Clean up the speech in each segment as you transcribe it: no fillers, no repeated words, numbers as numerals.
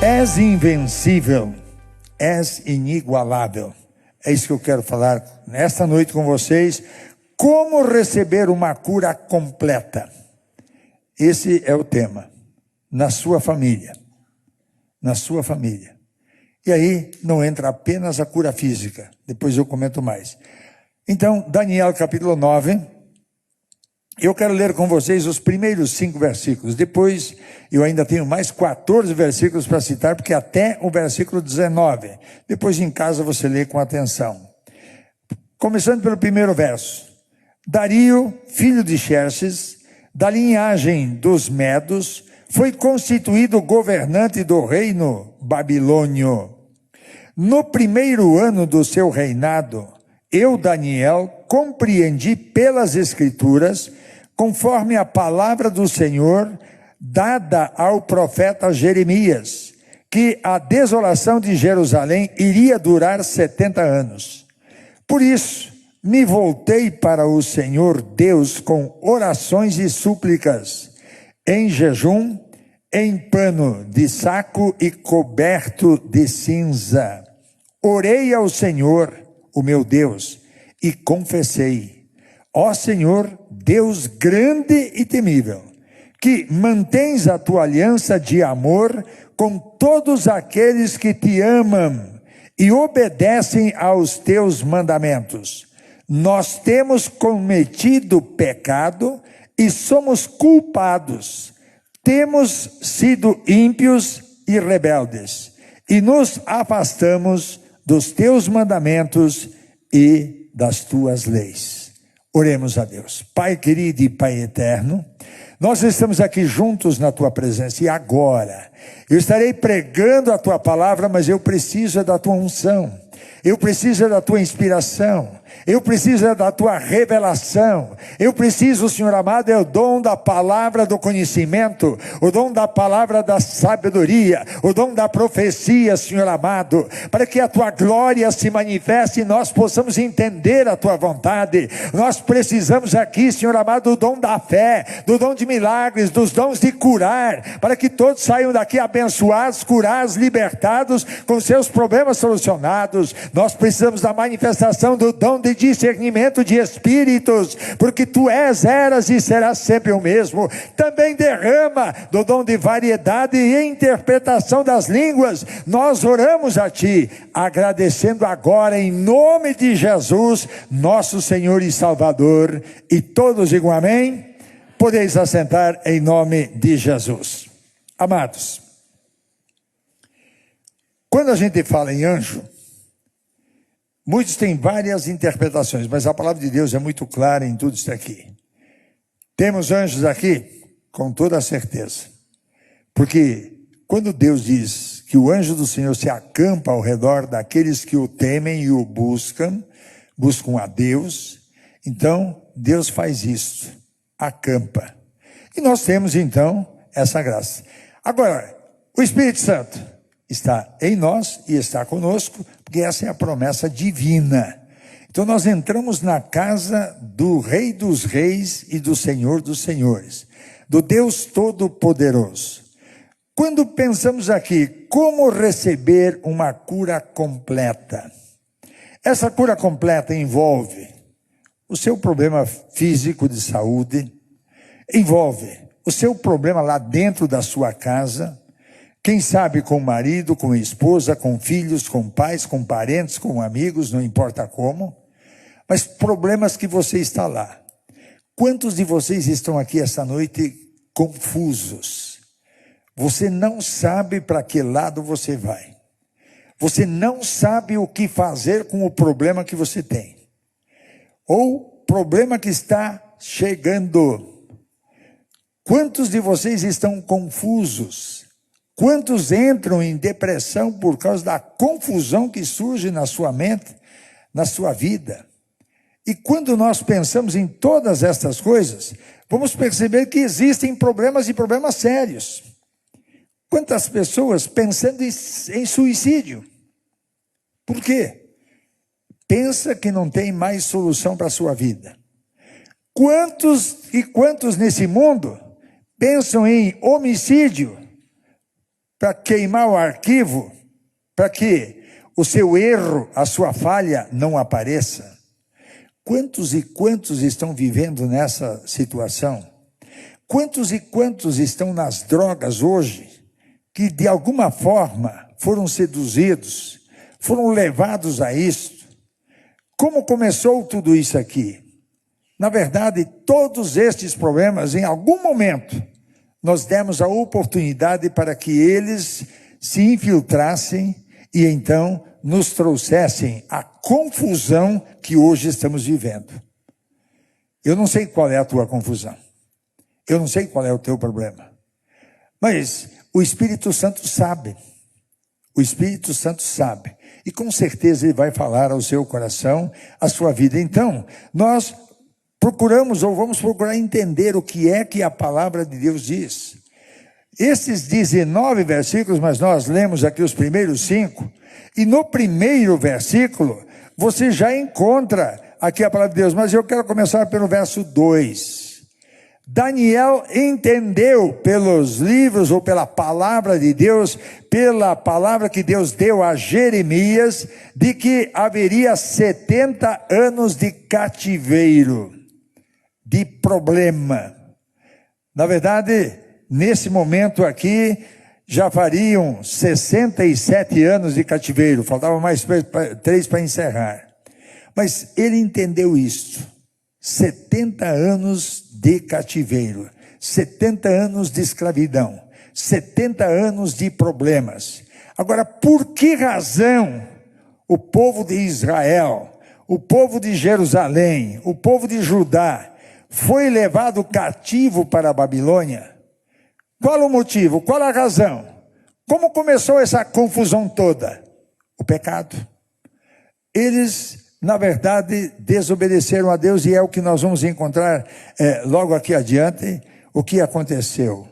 És invencível, és inigualável. É isso que eu quero falar nesta noite com vocês. Como receber uma cura completa? Esse é o tema. Na sua família. Na sua família. E aí não entra apenas a cura física. Depois eu comento mais. Então, Daniel capítulo 9. Eu quero ler com vocês os primeiros 5 versículos. Depois, eu ainda tenho mais 14 versículos para citar, porque até o versículo 19. Depois, em casa, você lê com atenção. Começando pelo primeiro verso. Dario, filho de Xerxes, da linhagem dos Medos, foi constituído governante do reino babilônio. No primeiro ano do seu reinado, eu, Daniel, compreendi pelas Escrituras, conforme a palavra do Senhor, dada ao profeta Jeremias, que a desolação de Jerusalém iria durar 70 anos. Por isso, me voltei para o Senhor Deus com orações e súplicas, em jejum, em pano de saco e coberto de cinza. Orei ao Senhor, o meu Deus, e confessei: ó Senhor, Deus grande e temível, que mantens a tua aliança de amor com todos aqueles que te amam e obedecem aos teus mandamentos. Nós temos cometido pecado e somos culpados. Temos sido ímpios e rebeldes, e nos afastamos dos teus mandamentos e das tuas leis. Oremos a Deus. Pai querido e Pai eterno, nós estamos aqui juntos na tua presença, e agora eu estarei pregando a tua palavra, mas eu preciso da tua unção, eu preciso da tua inspiração, eu preciso da tua revelação, eu preciso, Senhor amado, é o dom da palavra do conhecimento, o dom da palavra da sabedoria, o dom da profecia, Senhor amado, para que a tua glória se manifeste e nós possamos entender a tua vontade. Nós precisamos aqui, Senhor amado, do dom da fé, do dom de milagres, dos dons de curar, para que todos saiam daqui abençoados, curados, libertados, com seus problemas solucionados. Nós precisamos da manifestação do dom de discernimento de espíritos, porque tu és, eras e serás sempre o mesmo. Também derrama do dom de variedade e interpretação das línguas. Nós oramos a ti, agradecendo agora em nome de Jesus, nosso Senhor e Salvador, e todos digam amém. Podeis assentar em nome de Jesus. Amados, quando a gente fala em anjo, muitos têm várias interpretações, mas a palavra de Deus é muito clara em tudo isso aqui. Temos anjos aqui? Com toda a certeza. Porque quando Deus diz que o anjo do Senhor se acampa ao redor daqueles que o temem e o buscam a Deus, então Deus faz isso, acampa. E nós temos então essa graça. Agora, o Espírito Santo está em nós e está conosco, porque essa é a promessa divina. Então nós entramos na casa do Rei dos Reis e do Senhor dos Senhores, do Deus Todo-Poderoso. Quando pensamos aqui, como receber uma cura completa? Essa cura completa envolve o seu problema físico de saúde, envolve o seu problema lá dentro da sua casa, quem sabe com o marido, com a esposa, com filhos, com pais, com parentes, com amigos, não importa como, mas problemas que você está lá. Quantos de vocês estão aqui essa noite confusos? Você não sabe para que lado você vai. Você não sabe o que fazer com o problema que você tem. Ou problema que está chegando. Quantos de vocês estão confusos? Quantos entram em depressão por causa da confusão que surge na sua mente, na sua vida? E quando nós pensamos em todas estas coisas, vamos perceber que existem problemas e problemas sérios. Quantas pessoas pensando em suicídio? Por quê? Pensa que não tem mais solução para a sua vida. Quantos nesse mundo pensam em homicídio? para queimar o arquivo, para que o seu erro, a sua falha não apareça. Quantos e quantos estão vivendo nessa situação? Quantos e quantos estão nas drogas hoje, que de alguma forma foram seduzidos, foram levados a isso? Como começou tudo isso aqui? Na verdade, todos estes problemas, em algum momento, nós demos a oportunidade para que eles se infiltrassem e então nos trouxessem a confusão que hoje estamos vivendo. Eu não sei qual é a tua confusão. Eu não sei qual é o teu problema. Mas o Espírito Santo sabe. O Espírito Santo sabe. E com certeza ele vai falar ao seu coração, à sua vida. Então, nós procuramos ou vamos procurar entender o que é que a palavra de Deus diz. Esses 19 versículos, mas nós lemos aqui os primeiros 5, e no primeiro versículo, você já encontra aqui a palavra de Deus, mas eu quero começar pelo verso 2. Daniel entendeu pelos livros ou pela palavra de Deus, pela palavra que Deus deu a Jeremias, de que haveria 70 anos de cativeiro, de problema. Na verdade, nesse momento aqui, já fariam 67 anos de cativeiro, faltavam mais 3 para encerrar. Mas ele entendeu isso, 70 anos de cativeiro, 70 anos de escravidão, 70 anos de problemas. Agora, por que razão o povo de Israel, o povo de Jerusalém, o povo de Judá, foi levado cativo para a Babilônia? Qual o motivo? Qual a razão? Como começou essa confusão toda? O pecado. Eles, na verdade, desobedeceram a Deus, e é o que nós vamos encontrar logo aqui adiante, o que aconteceu.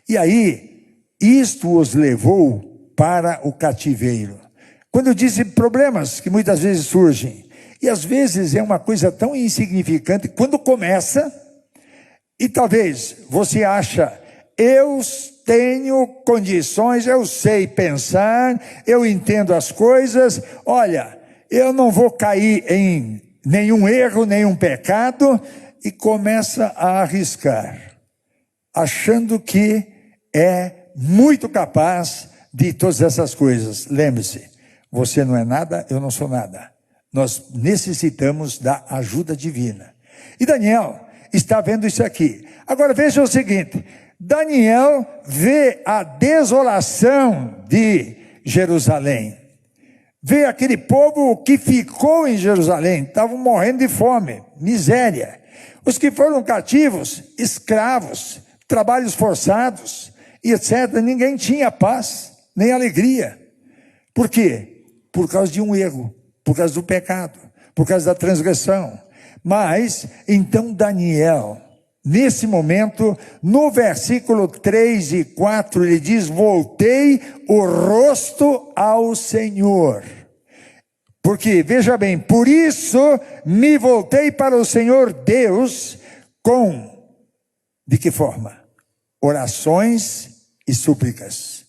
E aí, isto os levou para o cativeiro. Quando eu disse problemas que muitas vezes surgem, e às vezes é uma coisa tão insignificante, quando começa, e talvez você acha, eu tenho condições, eu sei pensar, eu entendo as coisas, olha, eu não vou cair em nenhum erro, nenhum pecado, e começa a arriscar, achando que é muito capaz de todas essas coisas. Lembre-se, você não é nada, eu não sou nada. Nós necessitamos da ajuda divina. E Daniel está vendo isso aqui. Agora veja o seguinte, Daniel vê a desolação de Jerusalém. Vê aquele povo que ficou em Jerusalém, estavam morrendo de fome, miséria. Os que foram cativos, escravos, trabalhos forçados, e etc. Ninguém tinha paz, nem alegria. Por quê? Por causa de um erro, por causa do pecado, por causa da transgressão. Mas, então Daniel, nesse momento, no versículo 3 e 4, ele diz, voltei o rosto ao Senhor. Porque, veja bem, por isso me voltei para o Senhor Deus de que forma? Orações e súplicas.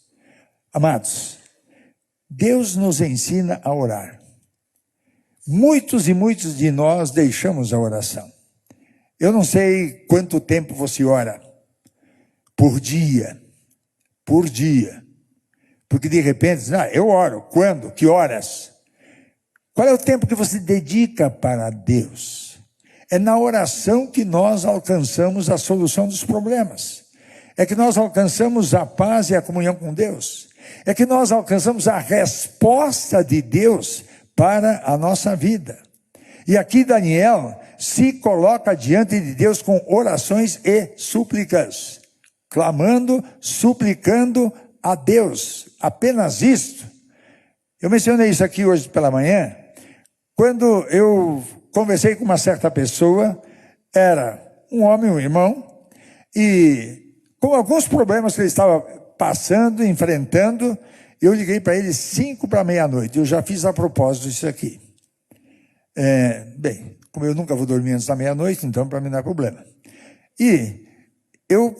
Amados, Deus nos ensina a orar. Muitos e muitos de nós deixamos a oração. Eu não sei quanto tempo você ora por dia, porque de repente, eu oro, quando, que horas? Qual é o tempo que você dedica para Deus? É na oração que nós alcançamos a solução dos problemas, é que nós alcançamos a paz e a comunhão com Deus, é que nós alcançamos a resposta de Deus para a nossa vida. E aqui Daniel se coloca diante de Deus com orações e súplicas, clamando, suplicando a Deus, apenas isto. Eu mencionei isso aqui hoje pela manhã, quando eu conversei com uma certa pessoa, era um homem, um irmão, e com alguns problemas que ele estava passando, enfrentando, eu liguei para ele 5 para meia-noite, eu já fiz a propósito isso aqui. Bem, como eu nunca vou dormir antes da meia-noite, então para mim não é problema. E eu,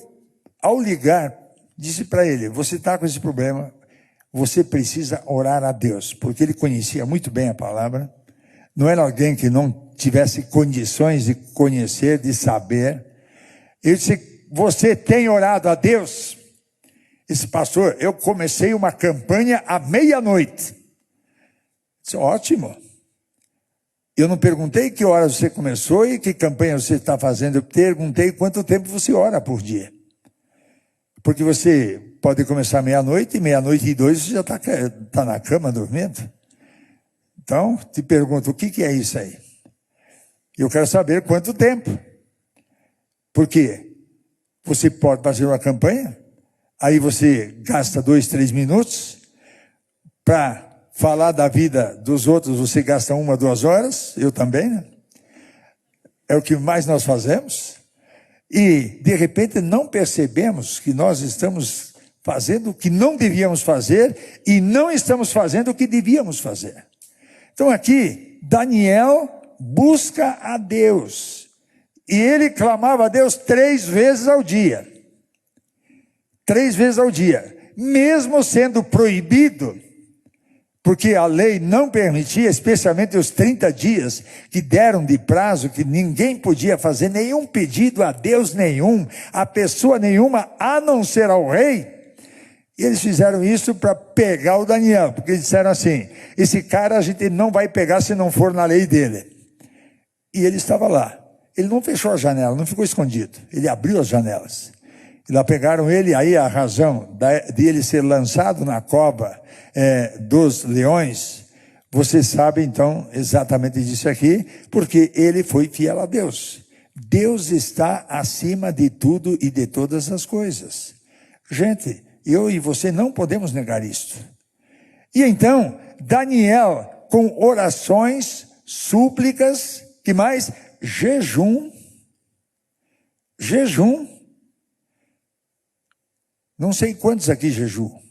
ao ligar disse para ele: você está com esse problema, você precisa orar a Deus, porque ele conhecia muito bem a palavra, não era alguém que não tivesse condições de conhecer, de saber. Ele disse: você tem orado a Deus? Esse pastor, eu comecei uma campanha à meia-noite. Disse: ótimo. Eu não perguntei que horas você começou e que campanha você está fazendo. Eu perguntei quanto tempo você ora por dia. Porque você pode começar meia-noite e 2 você já está na cama dormindo. Então, te pergunto, o que é isso aí? Eu quero saber quanto tempo. Porque você pode fazer uma campanha, aí você gasta 2, 3 minutos para falar da vida dos outros, você gasta 1, 2 horas, eu também, né? É o que mais nós fazemos. E, de repente, não percebemos que nós estamos fazendo o que não devíamos fazer e não estamos fazendo o que devíamos fazer. Então, aqui, Daniel busca a Deus. E ele clamava a Deus 3 vezes ao dia. 3 vezes ao dia. Mesmo sendo proibido, porque a lei não permitia, especialmente os 30 dias que deram de prazo, que ninguém podia fazer nenhum pedido a Deus nenhum, a pessoa nenhuma, a não ser ao rei. E eles fizeram isso para pegar o Daniel, porque eles disseram assim: esse cara a gente não vai pegar se não for na lei dele. E ele estava lá. Ele não fechou a janela, não ficou escondido. Ele abriu as janelas. E lá pegaram ele, aí a razão de ele ser lançado na cova dos leões, você sabe então exatamente disso aqui, porque ele foi fiel a Deus. Deus está acima de tudo e de todas as coisas. Gente, eu e você não podemos negar isto. E então, Daniel, com orações, súplicas, que mais? Jejum. Não sei quantos aqui jejuam.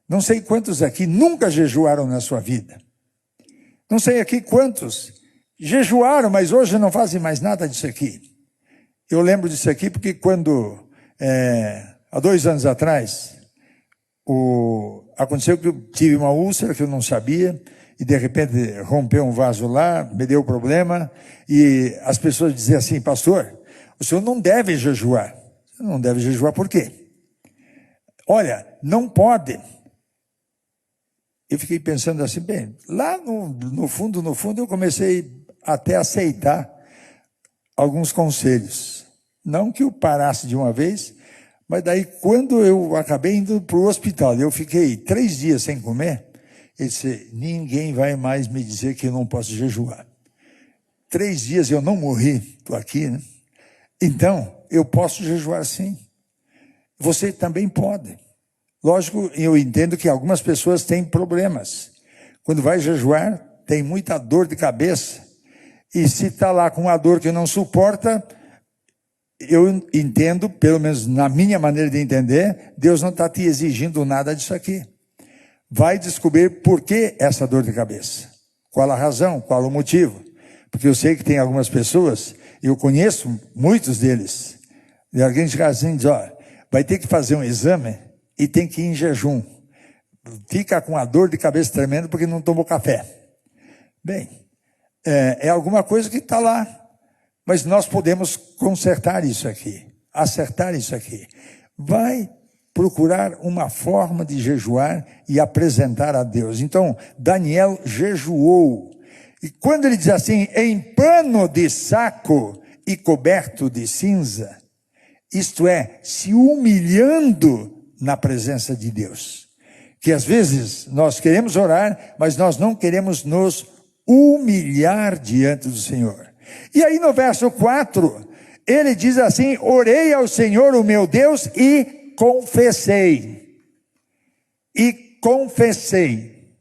Não sei quantos aqui nunca jejuaram na sua vida. Não sei aqui quantos jejuaram, mas hoje não fazem mais nada disso aqui. Eu lembro disso aqui porque quando, há 2 anos atrás, aconteceu que eu tive uma úlcera que eu não sabia, e de repente rompeu um vaso lá, me deu problema, e as pessoas diziam assim: pastor, o senhor não deve jejuar. Não deve jejuar por quê? Olha, não pode. Eu fiquei pensando assim, bem, lá no fundo, eu comecei até a aceitar alguns conselhos. Não que eu parasse de uma vez, mas daí quando eu acabei indo para o hospital, eu fiquei 3 dias sem comer, ele disse: ninguém vai mais me dizer que eu não posso jejuar. 3 dias eu não morri, estou aqui, né? Então, eu posso jejuar sim. Você também pode. Lógico, eu entendo que algumas pessoas têm problemas. Quando vai jejuar, tem muita dor de cabeça. E se está lá com uma dor que não suporta, eu entendo, pelo menos na minha maneira de entender, Deus não está te exigindo nada disso aqui. Vai descobrir por que essa dor de cabeça. Qual a razão, qual o motivo. Porque eu sei que tem algumas pessoas, e eu conheço muitos deles, e alguém diz assim, vai ter que fazer um exame e tem que ir em jejum. Fica com a dor de cabeça tremenda porque não tomou café. Bem, é alguma coisa que está lá. Mas nós podemos consertar isso aqui, acertar isso aqui. Vai procurar uma forma de jejuar e apresentar a Deus. Então, Daniel jejuou. E quando ele diz assim, em pano de saco e coberto de cinza, isto é, se humilhando na presença de Deus. Que às vezes nós queremos orar, mas nós não queremos nos humilhar diante do Senhor. E aí no verso 4, ele diz assim, orei ao Senhor o meu Deus e confessei. E confessei.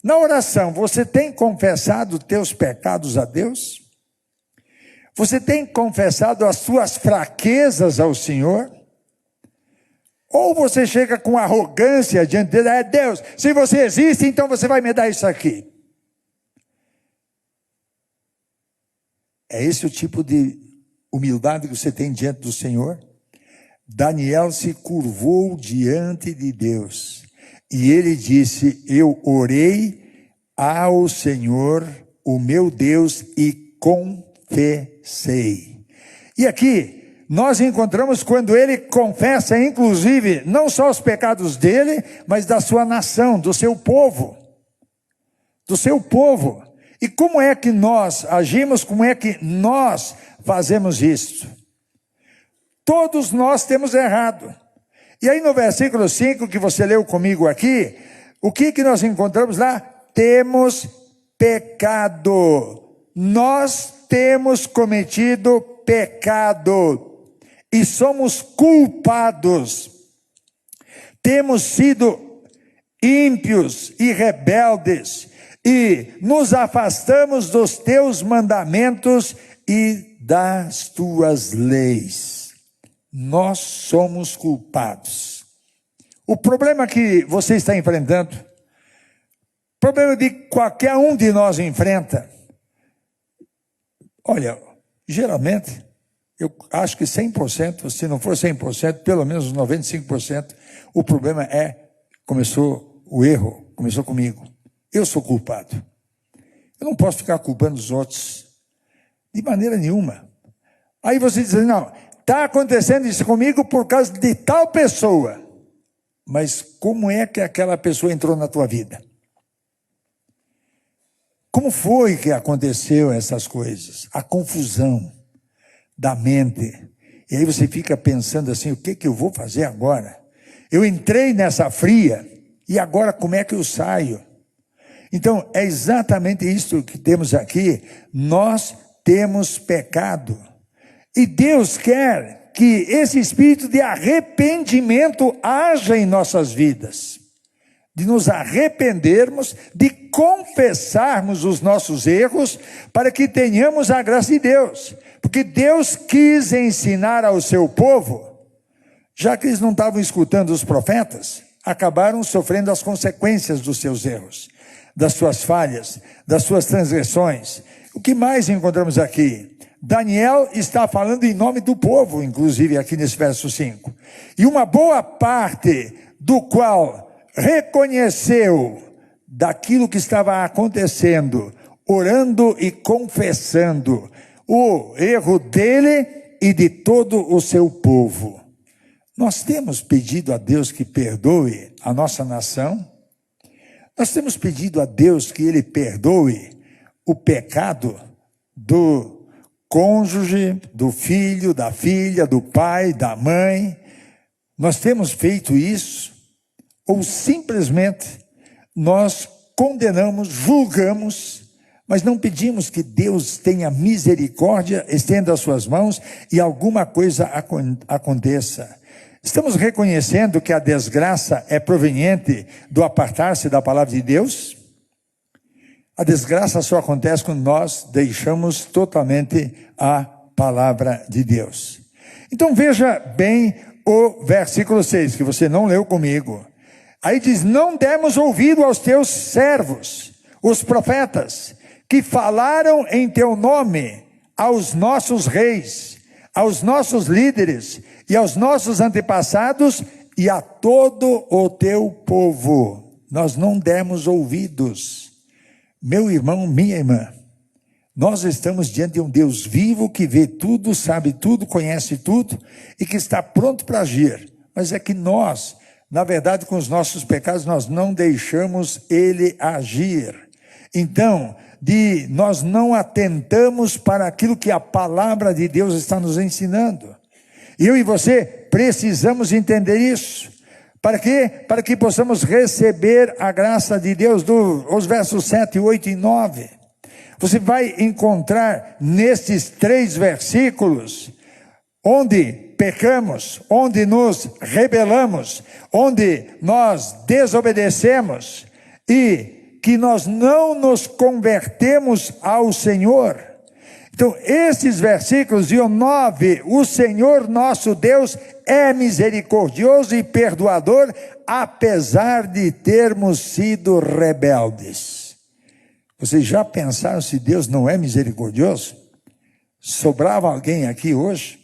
Na oração, você tem confessado os teus pecados a Deus? Você tem confessado as suas fraquezas ao Senhor? Ou você chega com arrogância diante dele, Deus, se você existe, então você vai me dar isso aqui. É esse o tipo de humildade que você tem diante do Senhor? Daniel se curvou diante de Deus e ele disse: eu orei ao Senhor, o meu Deus, e confessei. E aqui nós encontramos quando ele confessa, inclusive, não só os pecados dele, mas da sua nação, do seu povo. Do seu povo. E como é que nós agimos, como é que nós fazemos isso? Todos nós temos errado. E aí no versículo 5 que você leu comigo aqui, o que nós encontramos lá? Temos pecado. Nós temos cometido pecado. E somos culpados. Temos sido ímpios e rebeldes. E nos afastamos dos teus mandamentos e das tuas leis. Nós somos culpados. O problema que você está enfrentando, o problema que qualquer um de nós enfrenta, olha, geralmente, eu acho que 100%, se não for 100%, pelo menos 95%, o problema o erro começou comigo. Eu sou culpado. Eu não posso ficar culpando os outros, de maneira nenhuma. Aí você diz, não, está acontecendo isso comigo por causa de tal pessoa. Mas como é que aquela pessoa entrou na tua vida? Como foi que aconteceu essas coisas? A confusão da mente. E aí você fica pensando assim, o que eu vou fazer agora? Eu entrei nessa fria, e agora como é que eu saio? Então, é exatamente isso que temos aqui. Nós temos pecado. E Deus quer que esse espírito de arrependimento haja em nossas vidas. De nos arrependermos, de confessarmos os nossos erros, para que tenhamos a graça de Deus. Porque Deus quis ensinar ao seu povo, já que eles não estavam escutando os profetas, acabaram sofrendo as consequências dos seus erros, das suas falhas, das suas transgressões. O que mais encontramos aqui? Daniel está falando em nome do povo, inclusive aqui nesse verso 5. E uma boa parte do qual reconheceu daquilo que estava acontecendo, orando e confessando o erro dele e de todo o seu povo. Nós temos pedido a Deus que perdoe a nossa nação. Nós temos pedido a Deus que Ele perdoe o pecado do cônjuge, do filho, da filha, do pai, da mãe. Nós temos feito isso? Ou simplesmente nós condenamos, julgamos, mas não pedimos que Deus tenha misericórdia, estenda as suas mãos e alguma coisa aconteça? Estamos reconhecendo que a desgraça é proveniente do apartar-se da palavra de Deus? A desgraça só acontece quando nós deixamos totalmente a palavra de Deus. Então veja bem o versículo 6, que você não leu comigo. Aí diz, não demos ouvido aos teus servos, os profetas, que falaram em teu nome aos nossos reis, aos nossos líderes e aos nossos antepassados e a todo o teu povo. Nós não demos ouvidos. Meu irmão, minha irmã, nós estamos diante de um Deus vivo que vê tudo, sabe tudo, conhece tudo e que está pronto para agir. Mas é que nós, na verdade, com os nossos pecados, nós não deixamos Ele agir. Então, nós não atentamos para aquilo que a palavra de Deus está nos ensinando. Eu e você precisamos entender isso. Para quê? Para que possamos receber a graça de Deus, os versos 7, 8 e 9. Você vai encontrar nestes 3 versículos, onde pecamos, onde nos rebelamos, onde nós desobedecemos e que nós não nos convertemos ao Senhor. Então, esses versículos e o 9, o Senhor nosso Deus é misericordioso e perdoador, apesar de termos sido rebeldes. Vocês já pensaram se Deus não é misericordioso? Sobrava alguém aqui hoje?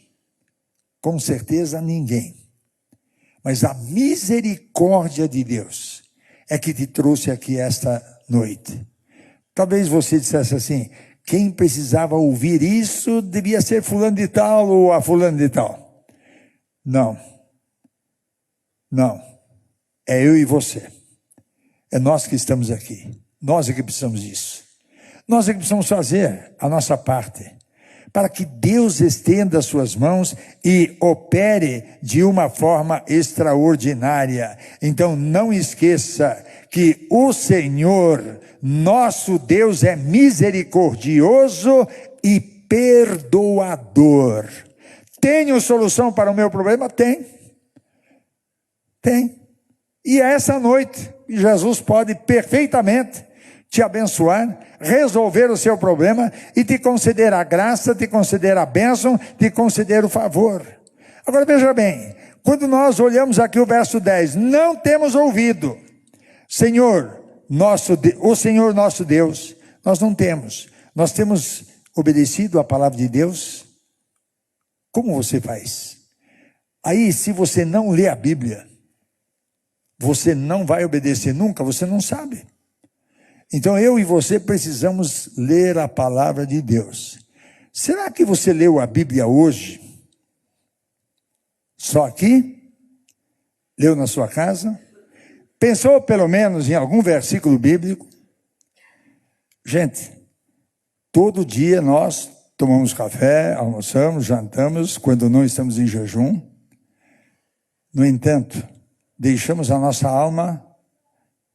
Com certeza ninguém. mas a misericórdia de Deus é que te trouxe aqui esta noite. Talvez você dissesse assim, quem precisava ouvir isso devia ser fulano de tal ou a fulano de tal. Não. Não. É eu e você. É nós que estamos aqui. Nós é que precisamos disso. Nós é que precisamos fazer a nossa parte, para que Deus estenda as suas mãos e opere de uma forma extraordinária. Então não esqueça que o Senhor, nosso Deus, é misericordioso e perdoador. Tenho solução para o meu problema? Tem. E é essa noite Jesus pode perfeitamente te abençoar, resolver o seu problema e te conceder a graça, te conceder a bênção, te conceder o favor. Agora veja bem, quando nós olhamos aqui o verso 10, não temos ouvido, o Senhor nosso Deus, nós não temos. Nós temos obedecido à palavra de Deus. Como você faz? Aí, se você não lê a Bíblia, você não vai obedecer nunca, você não sabe. Então eu e você precisamos ler a palavra de Deus. Será que você leu a Bíblia hoje? Só aqui? Leu na sua casa? Pensou pelo menos em algum versículo bíblico? Gente, todo dia nós tomamos café, almoçamos, jantamos, quando não estamos em jejum. No entanto, deixamos a nossa alma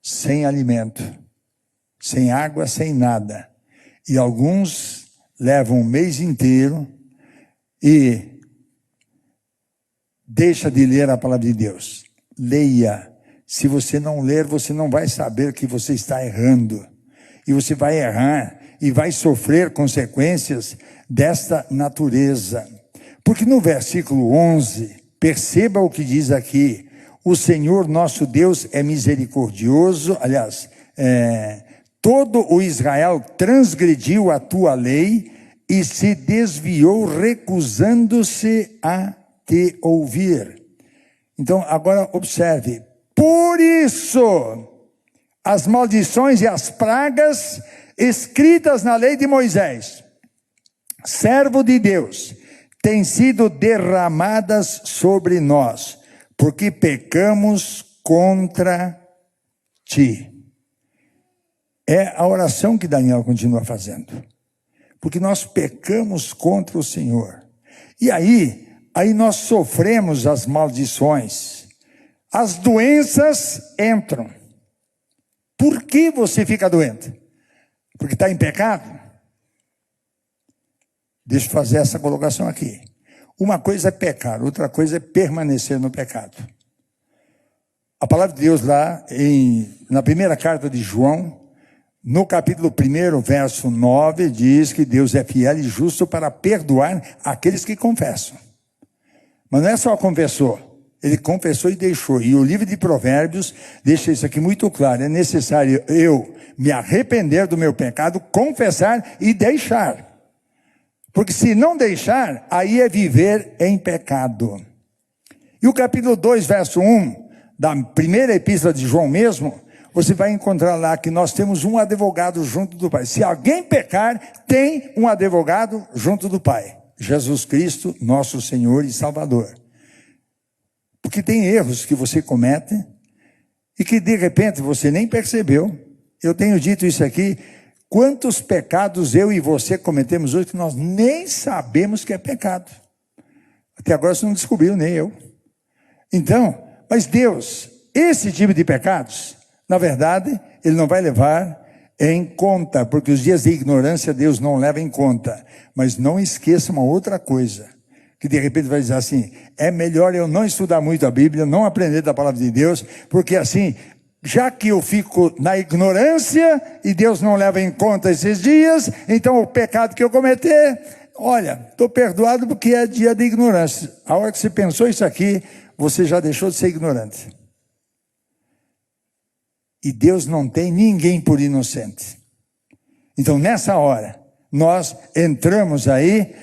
sem alimento, sem água, sem nada. E alguns levam um mês inteiro e deixa de ler a palavra de Deus. Leia. Se você não ler, você não vai saber que você está errando. E você vai errar e vai sofrer consequências desta natureza. Porque no versículo 11, perceba o que diz aqui. O Senhor nosso Deus é misericordioso, aliás, todo o Israel transgrediu a tua lei e se desviou, recusando-se a te ouvir. Então, agora observe. Por isso, as maldições e as pragas escritas na lei de Moisés, servo de Deus, têm sido derramadas sobre nós, porque pecamos contra ti. É a oração que Daniel continua fazendo. Porque nós pecamos contra o Senhor. E aí nós sofremos as maldições. As doenças entram. Por que você fica doente? Porque está em pecado? Deixa eu fazer essa colocação aqui. Uma coisa é pecar, outra coisa é permanecer no pecado. A palavra de Deus lá, na primeira carta de João, no capítulo 1, verso 9, diz que Deus é fiel e justo para perdoar aqueles que confessam. Mas não é só confessou, ele confessou e deixou. E o livro de Provérbios deixa isso aqui muito claro. É necessário eu me arrepender do meu pecado, confessar e deixar. Porque se não deixar, aí é viver em pecado. E o capítulo 2, verso 1, da primeira epístola de João mesmo, você vai encontrar lá que nós temos um advogado junto do Pai. Se alguém pecar, tem um advogado junto do Pai. Jesus Cristo, nosso Senhor e Salvador. Porque tem erros que você comete e que de repente você nem percebeu. Eu tenho dito isso aqui. Quantos pecados eu e você cometemos hoje que nós nem sabemos que é pecado. Até agora você não descobriu, nem eu. Então, mas Deus, esse tipo de pecados, na verdade, Ele não vai levar em conta, porque os dias de ignorância Deus não leva em conta. Mas não esqueça uma outra coisa, que de repente vai dizer assim, é melhor eu não estudar muito a Bíblia, não aprender da palavra de Deus, porque assim, já que eu fico na ignorância e Deus não leva em conta esses dias, então o pecado que eu cometer, olha, estou perdoado porque é dia de ignorância. A hora que você pensou isso aqui, você já deixou de ser ignorante. E Deus não tem ninguém por inocente. Então nessa hora, nós entramos aí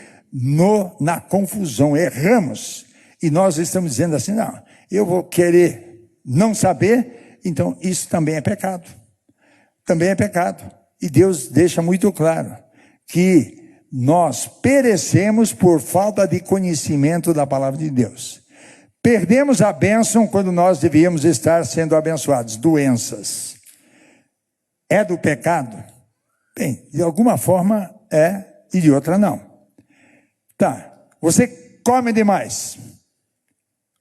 na confusão, erramos. E nós estamos dizendo assim, não, eu vou querer não saber, então isso também é pecado. Também é pecado. E Deus deixa muito claro que nós perecemos por falta de conhecimento da palavra de Deus. Perdemos a bênção quando nós devíamos estar sendo abençoados. Doenças. É do pecado? Bem, de alguma forma é e de outra não. Tá, você come demais.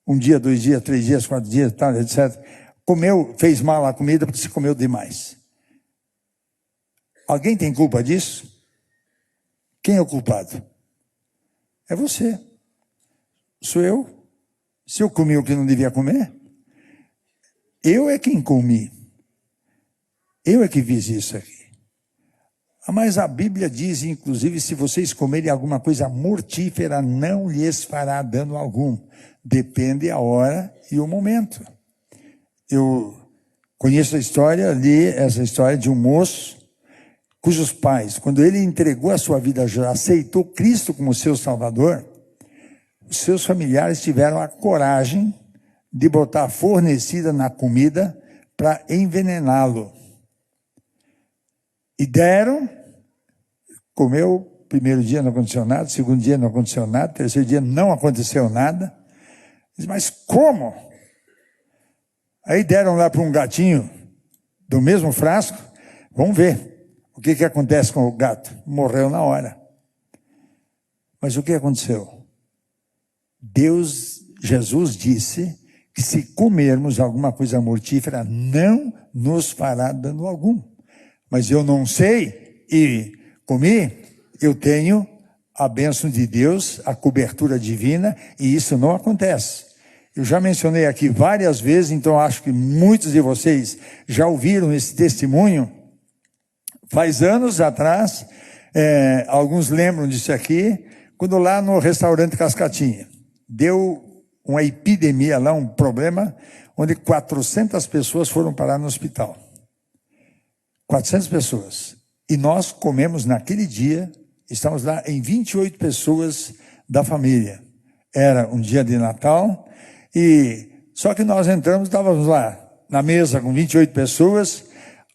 1 dia, 2 dias, 3 dias, 4 dias, tal, etc. Comeu, fez mal a comida porque você comeu demais. Alguém tem culpa disso? Quem é o culpado? É você. Sou eu. Se eu comi o que não devia comer, eu é quem comi. Eu é que fiz isso aqui. Mas a Bíblia diz, inclusive, se vocês comerem alguma coisa mortífera, não lhes fará dano algum. Depende a hora e o momento. Eu conheço a história, li essa história de um moço, cujos pais, quando ele entregou a sua vida, já aceitou Cristo como seu Salvador, os seus familiares tiveram a coragem de botar fornecida na comida para envenená-lo. E deram, comeu, primeiro dia não aconteceu nada, segundo dia não aconteceu nada, terceiro dia não aconteceu nada. Diz, mas como? Aí deram lá para um gatinho do mesmo frasco, vamos ver o que acontece com o gato. Morreu na hora. Mas o que aconteceu? Jesus disse que se comermos alguma coisa mortífera, não nos fará dano algum. Mas eu não sei e comi, eu tenho a bênção de Deus, a cobertura divina, e isso não acontece. Eu já mencionei aqui várias vezes, então acho que muitos de vocês já ouviram esse testemunho. Faz anos atrás, alguns lembram disso aqui, quando lá no restaurante Cascatinha, deu uma epidemia lá, um problema, onde 400 pessoas foram parar no hospital. 400 pessoas. E nós comemos naquele dia, estamos lá em 28 pessoas da família. Era um dia de Natal, e só que nós entramos, estávamos lá na mesa com 28 pessoas,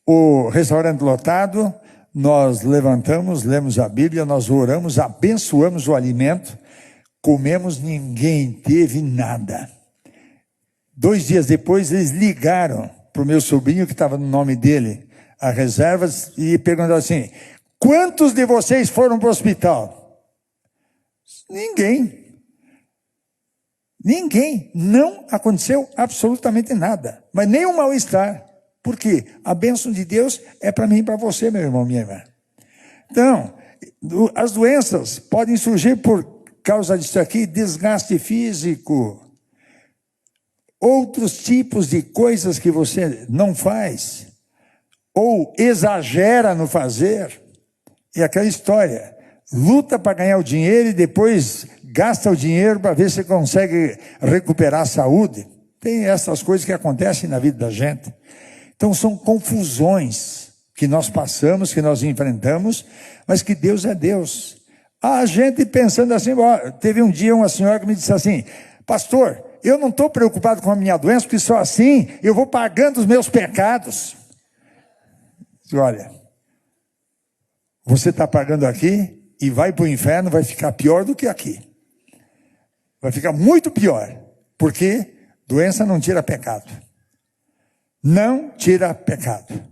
o restaurante lotado, nós levantamos, lemos a Bíblia, nós oramos, abençoamos o alimento, comemos, ninguém teve nada. 2 dias depois, eles ligaram para o meu sobrinho, que estava no nome dele, a reservas, e perguntaram assim, quantos de vocês foram para o hospital? Ninguém. Ninguém. Não aconteceu absolutamente nada. Mas nem um mal-estar. Por quê? A bênção de Deus é para mim e para você, meu irmão, minha irmã. Então, as doenças podem surgir por causa disso aqui, desgaste físico, outros tipos de coisas que você não faz, ou exagera no fazer, e aquela história, luta para ganhar o dinheiro e depois gasta o dinheiro para ver se consegue recuperar a saúde. Tem essas coisas que acontecem na vida da gente. Então são confusões que nós passamos, que nós enfrentamos, mas que Deus é Deus. A gente pensando assim, teve um dia uma senhora que me disse assim, pastor, eu não estou preocupado com a minha doença, porque só assim eu vou pagando os meus pecados. Olha, você está pagando aqui e vai para o inferno, vai ficar pior do que aqui. Vai ficar muito pior, porque doença não tira pecado. Não tira pecado.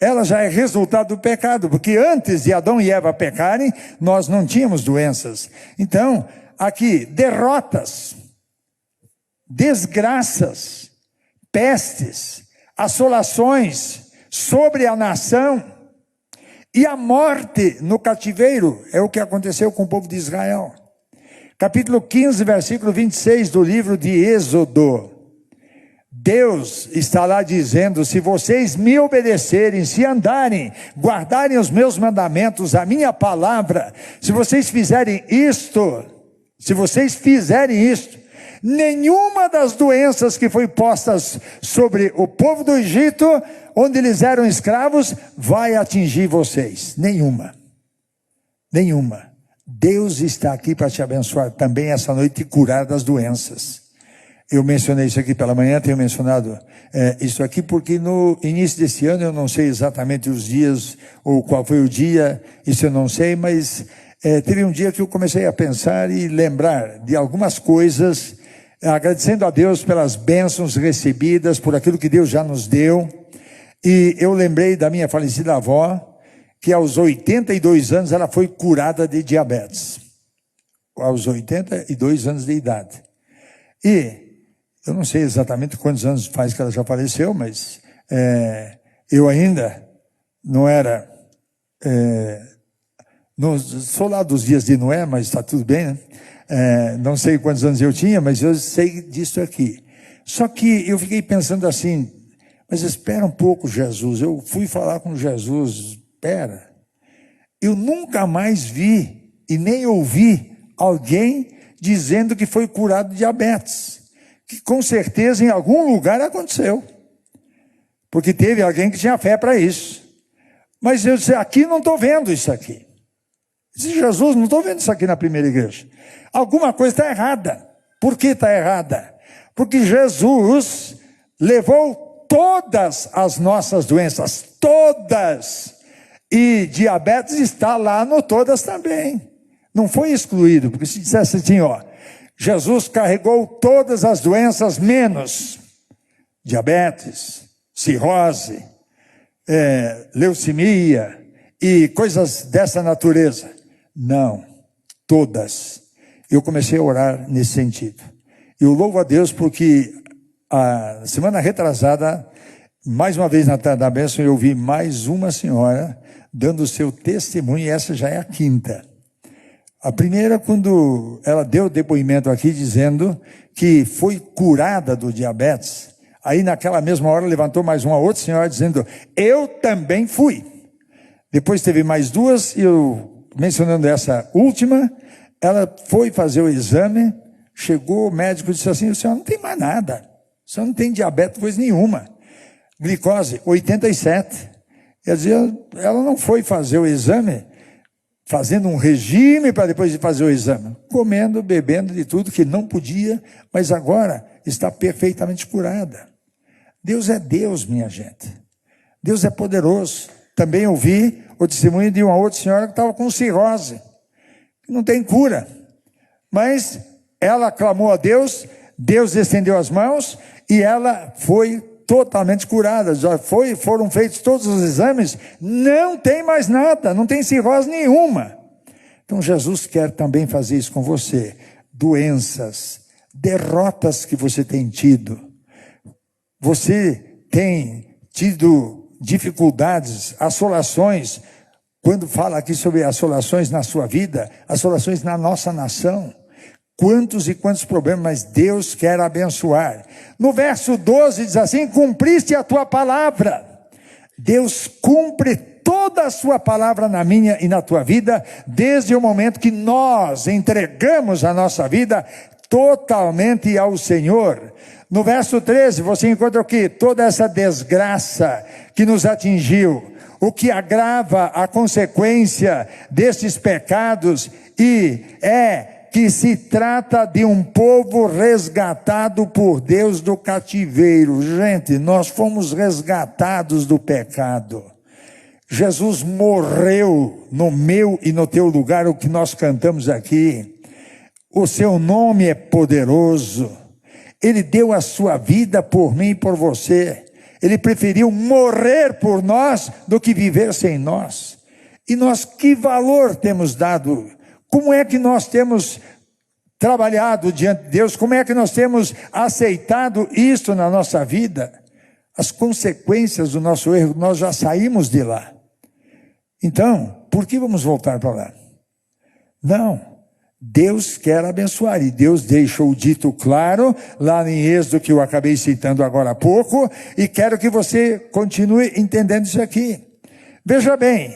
Ela já é resultado do pecado, porque antes de Adão e Eva pecarem, nós não tínhamos doenças. Então, aqui, derrotas, desgraças, pestes, assolações sobre a nação e a morte no cativeiro, é o que aconteceu com o povo de Israel. Capítulo 15, versículo 26 do livro de Êxodo. Deus está lá dizendo, se vocês me obedecerem, se andarem, guardarem os meus mandamentos, a minha palavra, se vocês fizerem isto, nenhuma das doenças que foi postas sobre o povo do Egito, onde eles eram escravos, vai atingir vocês. Nenhuma. Deus está aqui para te abençoar também essa noite e curar das doenças. Eu mencionei isso aqui pela manhã, tenho mencionado isso aqui porque no início desse ano, eu não sei exatamente os dias ou qual foi o dia, isso eu não sei, mas teve um dia que eu comecei a pensar e lembrar de algumas coisas, agradecendo a Deus pelas bênçãos recebidas, por aquilo que Deus já nos deu, e eu lembrei da minha falecida avó, que aos 82 anos ela foi curada de diabetes, aos 82 anos de idade, e eu não sei exatamente quantos anos faz que ela já faleceu, mas eu ainda não era... sou lá dos dias de Noé, mas está tudo bem, né? Não sei quantos anos eu tinha, mas eu sei disso aqui. Só que eu fiquei pensando assim, mas espera um pouco, Jesus. Eu fui falar com Jesus, espera. Eu nunca mais vi e nem ouvi alguém dizendo que foi curado de diabetes. Que com certeza em algum lugar aconteceu, porque teve alguém que tinha fé para isso. Mas eu disse, aqui não estou vendo isso aqui. Eu disse, Jesus, não estou vendo isso aqui na primeira igreja. Alguma coisa está errada. Por que está errada? Porque Jesus levou todas as nossas doenças, todas, e diabetes está lá no todas também. Não foi excluído, porque se dissesse assim, ó, Jesus carregou todas as doenças, menos diabetes, cirrose, leucemia e coisas dessa natureza. Não, todas. Eu comecei a orar nesse sentido. Eu louvo a Deus porque a semana retrasada, mais uma vez na Terra da Bênção, eu vi mais uma senhora dando o seu testemunho, e essa já é a quinta. A primeira, quando ela deu o depoimento aqui, dizendo que foi curada do diabetes, aí naquela mesma hora levantou mais uma outra senhora dizendo, eu também fui. Depois teve mais duas, e eu, mencionando essa última, ela foi fazer o exame, chegou, o médico disse assim, a senhora não tem mais nada, a senhora não tem diabetes, coisa nenhuma. Glicose, 87. Quer dizer, ela não foi fazer o exame, fazendo um regime para depois de fazer o exame, comendo, bebendo de tudo que não podia, mas agora está perfeitamente curada. Deus é Deus, minha gente. Deus é poderoso. Também ouvi o testemunho de uma outra senhora que estava com cirrose, que não tem cura, mas ela clamou a Deus, Deus estendeu as mãos e ela foi totalmente curada. Já foram feitos todos os exames, não tem mais nada, não tem cirrose nenhuma. Então Jesus quer também fazer isso com você. Doenças, derrotas que você tem tido. Você tem tido dificuldades, assolações. Quando fala aqui sobre assolações na sua vida, assolações na nossa nação. Quantos e quantos problemas, mas Deus quer abençoar. No verso 12 diz assim, cumpriste a tua palavra. Deus cumpre toda a sua palavra na minha e na tua vida, desde o momento que nós entregamos a nossa vida totalmente ao Senhor. No verso 13 você encontra o quê? Toda essa desgraça que nos atingiu, o que agrava a consequência destes pecados, e que se trata de um povo resgatado por Deus do cativeiro. Gente, nós fomos resgatados do pecado. Jesus morreu no meu e no teu lugar, o que nós cantamos aqui. O seu nome é poderoso. Ele deu a sua vida por mim e por você. Ele preferiu morrer por nós do que viver sem nós. E nós, que valor temos dado? Como é que nós temos trabalhado diante de Deus? Como é que nós temos aceitado isso na nossa vida? As consequências do nosso erro, nós já saímos de lá. Então, por que vamos voltar para lá? Não. Deus quer abençoar, e Deus deixou dito claro, lá em Êxodo, que eu acabei citando agora há pouco, e quero que você continue entendendo isso aqui. Veja bem,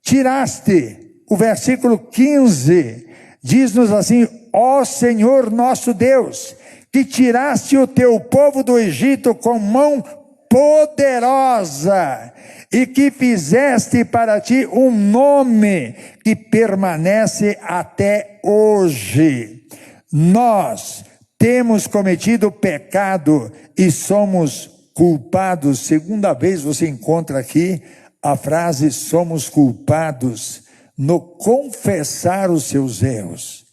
tiraste, o versículo 15, diz-nos assim, ó Senhor nosso Deus, que tiraste o teu povo do Egito com mão poderosa, e que fizeste para ti um nome que permanece até hoje. Nós temos cometido pecado e somos culpados. Segunda vez você encontra aqui a frase somos culpados no confessar os seus erros.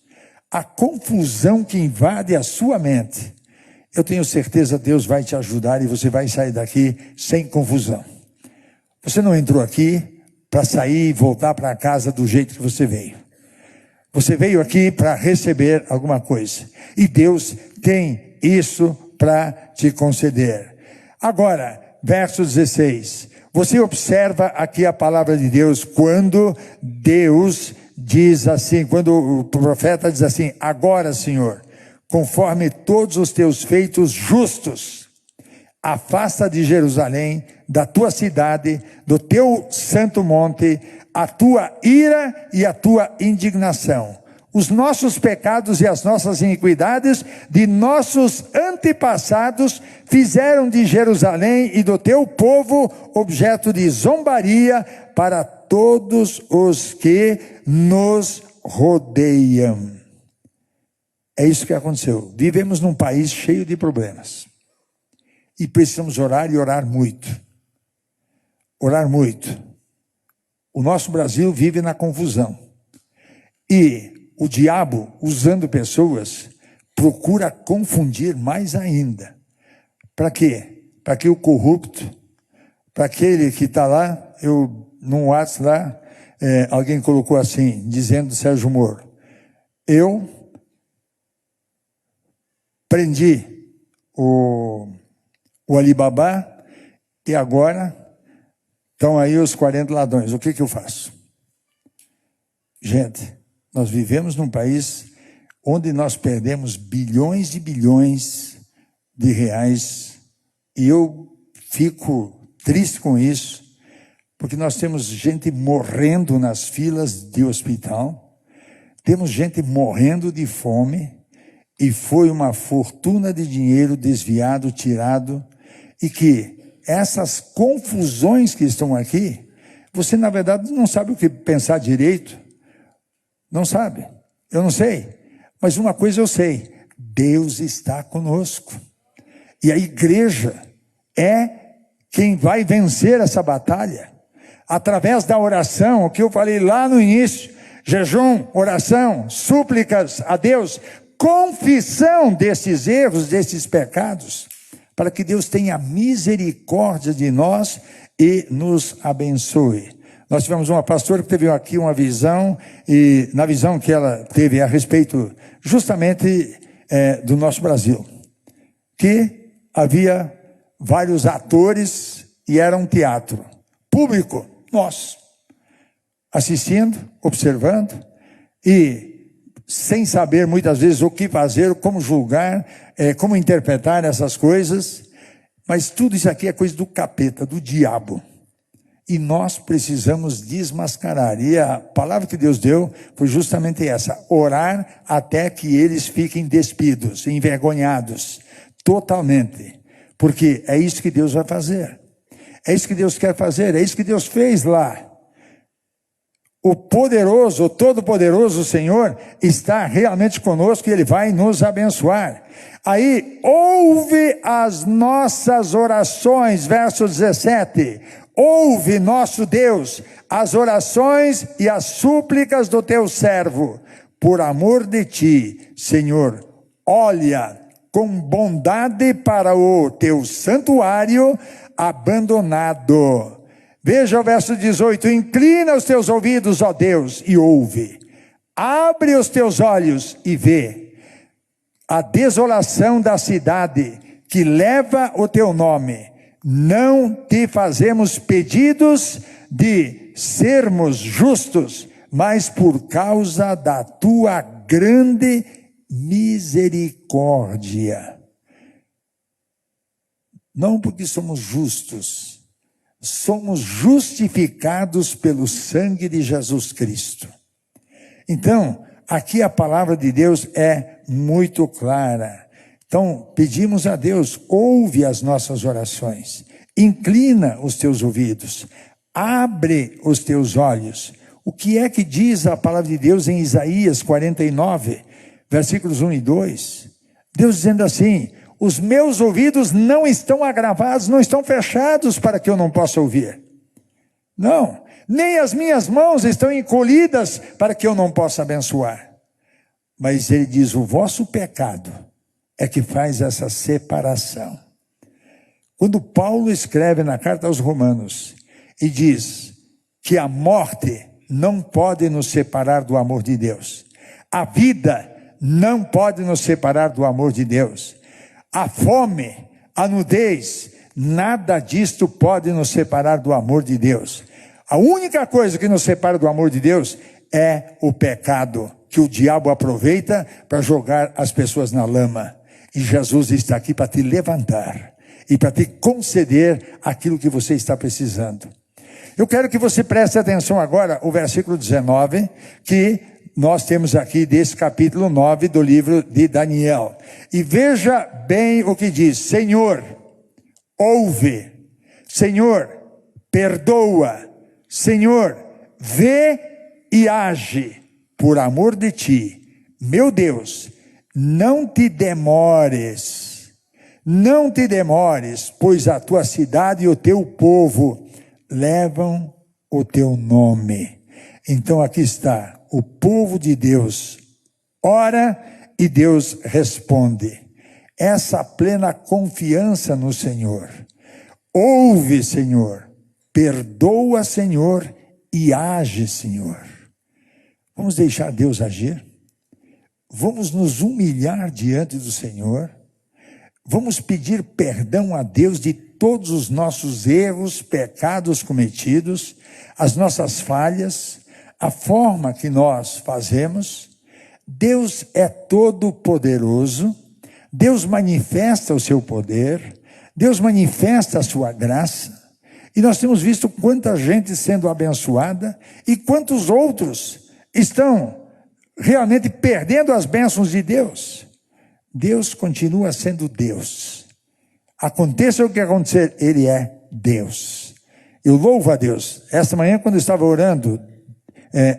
A confusão que invade a sua mente. Eu tenho certeza que Deus vai te ajudar e você vai sair daqui sem confusão. Você não entrou aqui para sair e voltar para casa do jeito que você veio. Você veio aqui para receber alguma coisa. E Deus tem isso para te conceder. Agora, verso 16. Você observa aqui a palavra de Deus quando Deus diz assim, quando o profeta diz assim, agora, Senhor, conforme todos os teus feitos justos, afasta de Jerusalém, da tua cidade, do teu santo monte, a tua ira e a tua indignação. Os nossos pecados e as nossas iniquidades de nossos antepassados fizeram de Jerusalém e do teu povo objeto de zombaria para todos os que nos rodeiam. É isso que aconteceu. Vivemos num país cheio de problemas. E precisamos orar e orar muito. Orar muito. O nosso Brasil vive na confusão. E o diabo, usando pessoas, procura confundir mais ainda. Para quê? Para que o corrupto, para aquele que está lá, num WhatsApp lá, alguém colocou assim, dizendo Sérgio Moro, eu prendi o Alibaba e agora estão aí os 40 ladrões. O que eu faço? Gente, nós vivemos num país onde nós perdemos bilhões de reais e eu fico triste com isso, porque nós temos gente morrendo nas filas de hospital, temos gente morrendo de fome, e foi uma fortuna de dinheiro desviado, tirado, e que essas confusões que estão aqui, você na verdade não sabe o que pensar direito, não sabe, eu não sei, mas uma coisa eu sei, Deus está conosco, e a igreja é quem vai vencer essa batalha, através da oração, o que eu falei lá no início, jejum, oração, súplicas a Deus, confissão desses erros, desses pecados, para que Deus tenha misericórdia de nós e nos abençoe. Nós tivemos uma pastora que teve aqui uma visão, e na visão que ela teve a respeito justamente do nosso Brasil, que havia vários atores e era um teatro público, nós, assistindo, observando e sem saber muitas vezes o que fazer, como julgar, como interpretar essas coisas, mas tudo isso aqui é coisa do capeta, do diabo, e nós precisamos desmascarar, e a palavra que Deus deu foi justamente essa, orar até que eles fiquem despidos, envergonhados, totalmente, porque é isso que Deus vai fazer, é isso que Deus quer fazer, é isso que Deus fez lá. O poderoso, o todo-poderoso Senhor está realmente conosco e Ele vai nos abençoar. Aí, ouve as nossas orações, verso 17. Ouve, nosso Deus, as orações e as súplicas do teu servo. Por amor de ti, Senhor, olha com bondade para o teu santuário abandonado. Veja o verso 18, inclina os teus ouvidos, ó Deus, e ouve. Abre os teus olhos e vê a desolação da cidade que leva o teu nome. Não te fazemos pedidos de sermos justos, mas por causa da tua grande misericórdia. Não porque somos justos, somos justificados pelo sangue de Jesus Cristo. Então, aqui a palavra de Deus é muito clara. Então, pedimos a Deus, ouve as nossas orações, inclina os teus ouvidos, abre os teus olhos. O que é que diz a palavra de Deus em Isaías 49, versículos 1 e 2? Deus dizendo assim: os meus ouvidos não estão agravados, não estão fechados para que eu não possa ouvir. Não, nem as minhas mãos estão encolhidas para que eu não possa abençoar. Mas ele diz: o vosso pecado é que faz essa separação. Quando Paulo escreve na carta aos Romanos e diz que a morte não pode nos separar do amor de Deus, a vida não pode nos separar do amor de Deus, a fome, a nudez, nada disto pode nos separar do amor de Deus. A única coisa que nos separa do amor de Deus é o pecado, que o diabo aproveita para jogar as pessoas na lama. E Jesus está aqui para te levantar e para te conceder aquilo que você está precisando. Eu quero que você preste atenção agora ao versículo 19, que nós temos aqui desse capítulo 9 do livro de Daniel. E veja bem o que diz: Senhor, ouve. Senhor, perdoa. Senhor, vê e age por amor de ti. Meu Deus, não te demores. Não te demores, pois a tua cidade e o teu povo levam o teu nome. Então aqui está, o povo de Deus ora e Deus responde. Essa plena confiança no Senhor. Ouve, Senhor, perdoa, Senhor, e age, Senhor. Vamos deixar Deus agir? Vamos nos humilhar diante do Senhor? Vamos pedir perdão a Deus de todos os nossos erros, pecados cometidos, as nossas falhas, a forma que nós fazemos. Deus é todo poderoso, Deus manifesta o seu poder, Deus manifesta a sua graça, e nós temos visto quanta gente sendo abençoada e quantos outros estão realmente perdendo as bênçãos de Deus. Deus continua sendo Deus. Aconteça o que acontecer, Ele é Deus. Eu louvo a Deus. Esta manhã, quando eu estava orando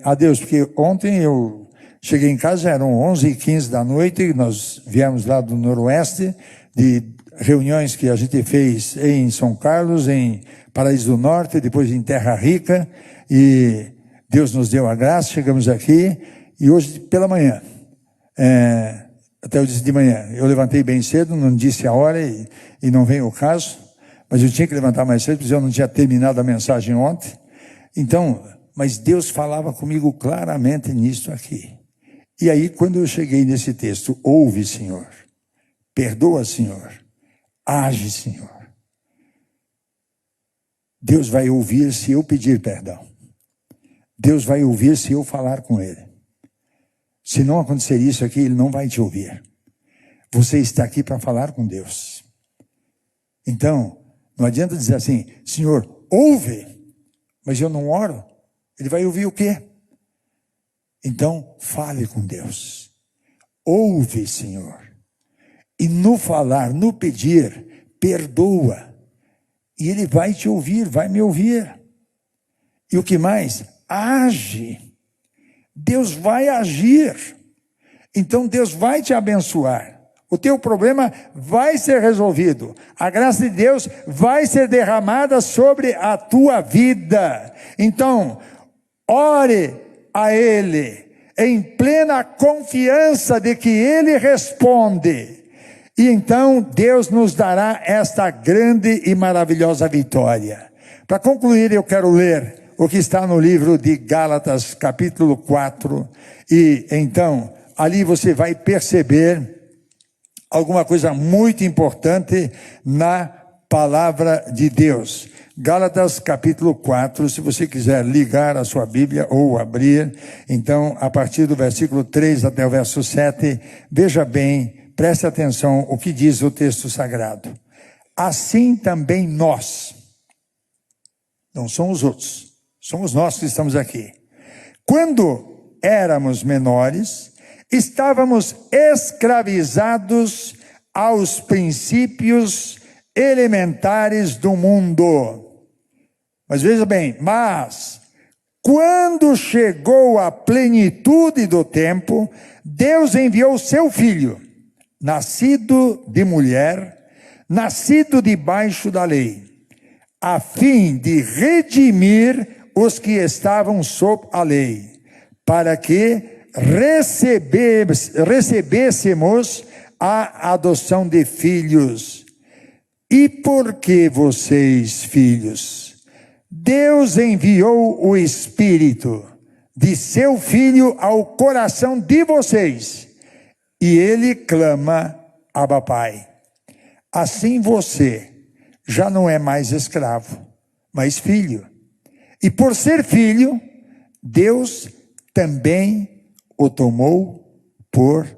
a Deus, porque ontem eu cheguei em casa, já eram 11h15 da noite, nós viemos lá do Noroeste, de reuniões que a gente fez em São Carlos, em Paraíso do Norte, depois em Terra Rica, e Deus nos deu a graça, chegamos aqui, e hoje pela manhã, até eu disse de manhã, eu levantei bem cedo, não disse a hora e não veio o caso, mas eu tinha que levantar mais cedo, porque eu não tinha terminado a mensagem ontem. Então, mas Deus falava comigo claramente nisso aqui. E aí, quando eu cheguei nesse texto, ouve, Senhor, perdoa, Senhor, age, Senhor. Deus vai ouvir se eu pedir perdão. Deus vai ouvir se eu falar com Ele. Se não acontecer isso aqui, Ele não vai te ouvir. Você está aqui para falar com Deus. Então, não adianta dizer assim: Senhor, ouve, mas eu não oro. Ele vai ouvir o quê? Então, fale com Deus. Ouve, Senhor. E no falar, no pedir, perdoa. E Ele vai te ouvir, vai me ouvir. E o que mais? Age. Deus vai agir. Então Deus vai te abençoar. O teu problema vai ser resolvido. A graça de Deus vai ser derramada sobre a tua vida. Então, ore a Ele em plena confiança de que Ele responde. E então Deus nos dará esta grande e maravilhosa vitória. Para concluir, eu quero ler o que está no livro de Gálatas, capítulo 4, e então, ali você vai perceber alguma coisa muito importante na palavra de Deus. Gálatas, capítulo 4, se você quiser ligar a sua Bíblia ou abrir, então, a partir do versículo 3 até o verso 7, veja bem, preste atenção o que diz o texto sagrado. Assim também nós, não são os outros, somos nós que estamos aqui. Quando éramos menores, estávamos escravizados aos princípios elementares do mundo. Mas veja bem, mas quando chegou a plenitude do tempo, Deus enviou seu Filho, nascido de mulher, nascido debaixo da lei, a fim de redimir os que estavam sob a lei, para que recebêssemos a adoção de filhos. E porque vocês, filhos, Deus enviou o Espírito de seu Filho ao coração de vocês, e ele clama: Abba, Pai. Assim você já não é mais escravo, mas filho. E por ser filho, Deus também o tomou por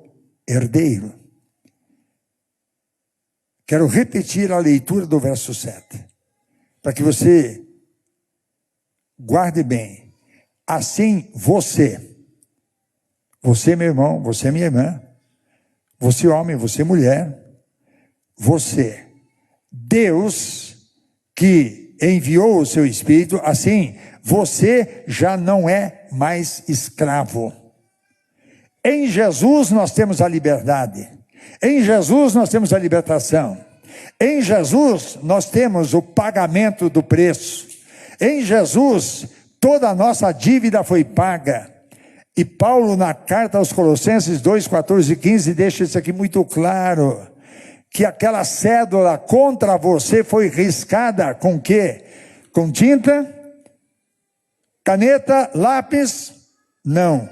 herdeiro. Quero repetir a leitura do verso 7, para que você guarde bem. Assim você, meu irmão, você minha irmã, você homem, você mulher, você, Deus que enviou o seu Espírito, assim você já não é mais escravo. Em Jesus nós temos a liberdade. Em Jesus nós temos a libertação. Em Jesus nós temos o pagamento do preço. Em Jesus toda a nossa dívida foi paga. E Paulo, na carta aos Colossenses 2, 14 e 15, deixa isso aqui muito claro, que aquela cédula contra você foi riscada com quê? Com tinta? Caneta? Lápis? Não,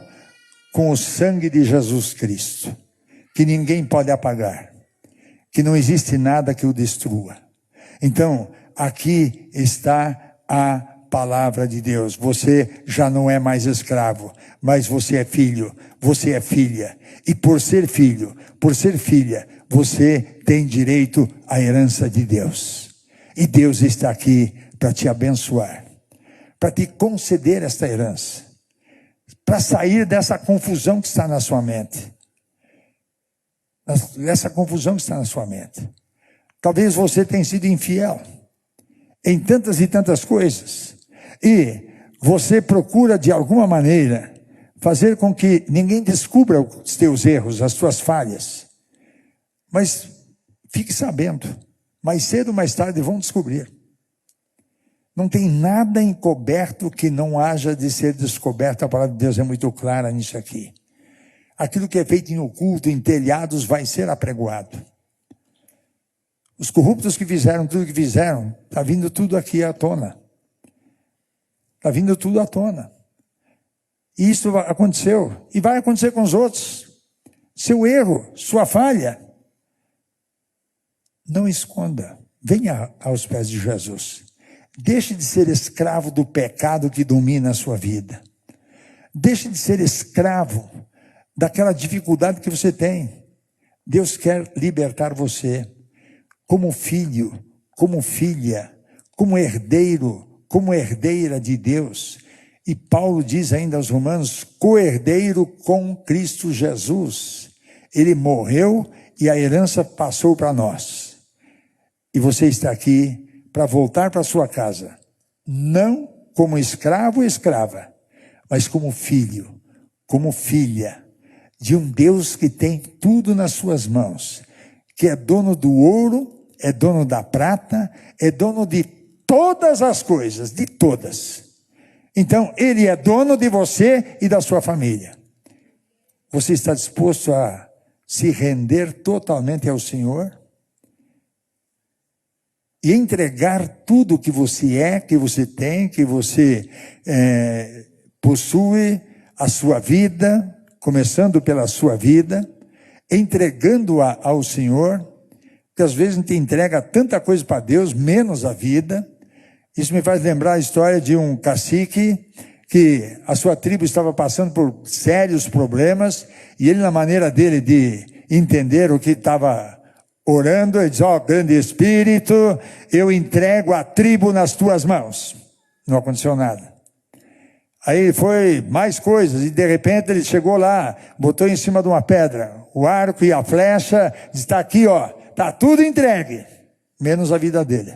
com o sangue de Jesus Cristo, que ninguém pode apagar, que não existe nada que o destrua. Então, aqui está a palavra de Deus. Você já não é mais escravo, mas você é filho, você é filha. E por ser filho, por ser filha, você tem direito à herança de Deus. E Deus está aqui para te abençoar, para te conceder esta herança, para sair dessa confusão que está na sua mente. Essa confusão que está na sua mente. Talvez você tenha sido infiel em tantas e tantas coisas, e você procura de alguma maneira fazer com que ninguém descubra os teus erros, as tuas falhas. Mas fique sabendo, mais cedo ou mais tarde vão descobrir. Não tem nada encoberto que não haja de ser descoberto. A palavra de Deus é muito clara nisso aqui. Aquilo que é feito em oculto, em telhados, vai ser apregoado. Os corruptos que fizeram tudo o que fizeram, está vindo tudo aqui à tona. Está vindo tudo à tona. E isso aconteceu, e vai acontecer com os outros. Seu erro, sua falha, não esconda. Venha aos pés de Jesus. Deixe de ser escravo do pecado que domina a sua vida. Deixe de ser escravo daquela dificuldade que você tem. Deus quer libertar você como filho, como filha, como herdeiro, como herdeira de Deus. E Paulo diz ainda aos Romanos, co-herdeiro com Cristo Jesus. Ele morreu e a herança passou para nós. E você está aqui para voltar para sua casa, não como escravo ou escrava, mas como filho, como filha de um Deus que tem tudo nas suas mãos, que é dono do ouro, é dono da prata, é dono de todas as coisas, de todas. Então, Ele é dono de você e da sua família. Você está disposto a se render totalmente ao Senhor? E entregar tudo que você é, que você tem, que você possui, a sua vida, começando pela sua vida, entregando-a ao Senhor, que às vezes a gente entrega tanta coisa para Deus, menos a vida. Isso me faz lembrar a história de um cacique que a sua tribo estava passando por sérios problemas, e ele, na maneira dele de entender o que estava orando, ele diz, ó, grande Espírito, eu entrego a tribo nas tuas mãos. Não aconteceu nada. Aí foi mais coisas, e de repente ele chegou lá, botou em cima de uma pedra o arco e a flecha, está aqui, ó, está tudo entregue, menos a vida dele.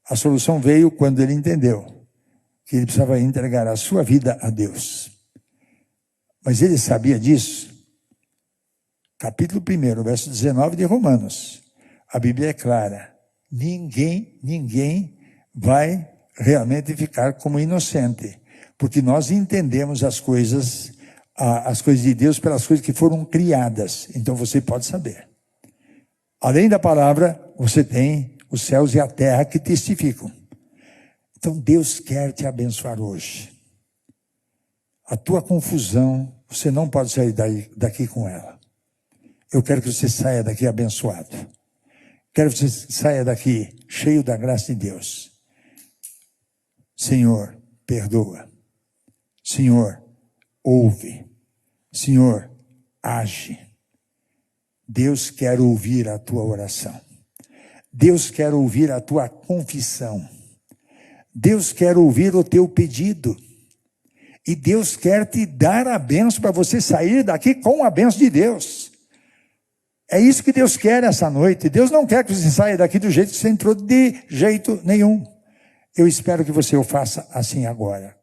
A solução veio quando ele entendeu que ele precisava entregar a sua vida a Deus. Mas ele sabia disso capítulo 1, verso 19 de Romanos. A Bíblia é clara. Ninguém vai realmente ficar como inocente, porque nós entendemos as coisas de Deus pelas coisas que foram criadas. Então você pode saber. Além da palavra, você tem os céus e a terra que testificam. Então Deus quer te abençoar hoje. A tua confusão, você não pode sair daqui com ela. Eu quero que você saia daqui abençoado. Quero que você saia daqui cheio da graça de Deus. Senhor, perdoa. Senhor, ouve. Senhor, age. Deus quer ouvir a tua oração. Deus quer ouvir a tua confissão. Deus quer ouvir o teu pedido. E Deus quer te dar a bênção para você sair daqui com a bênção de Deus. É isso que Deus quer essa noite. Deus não quer que você saia daqui do jeito que você entrou, de jeito nenhum. Eu espero que você o faça assim agora.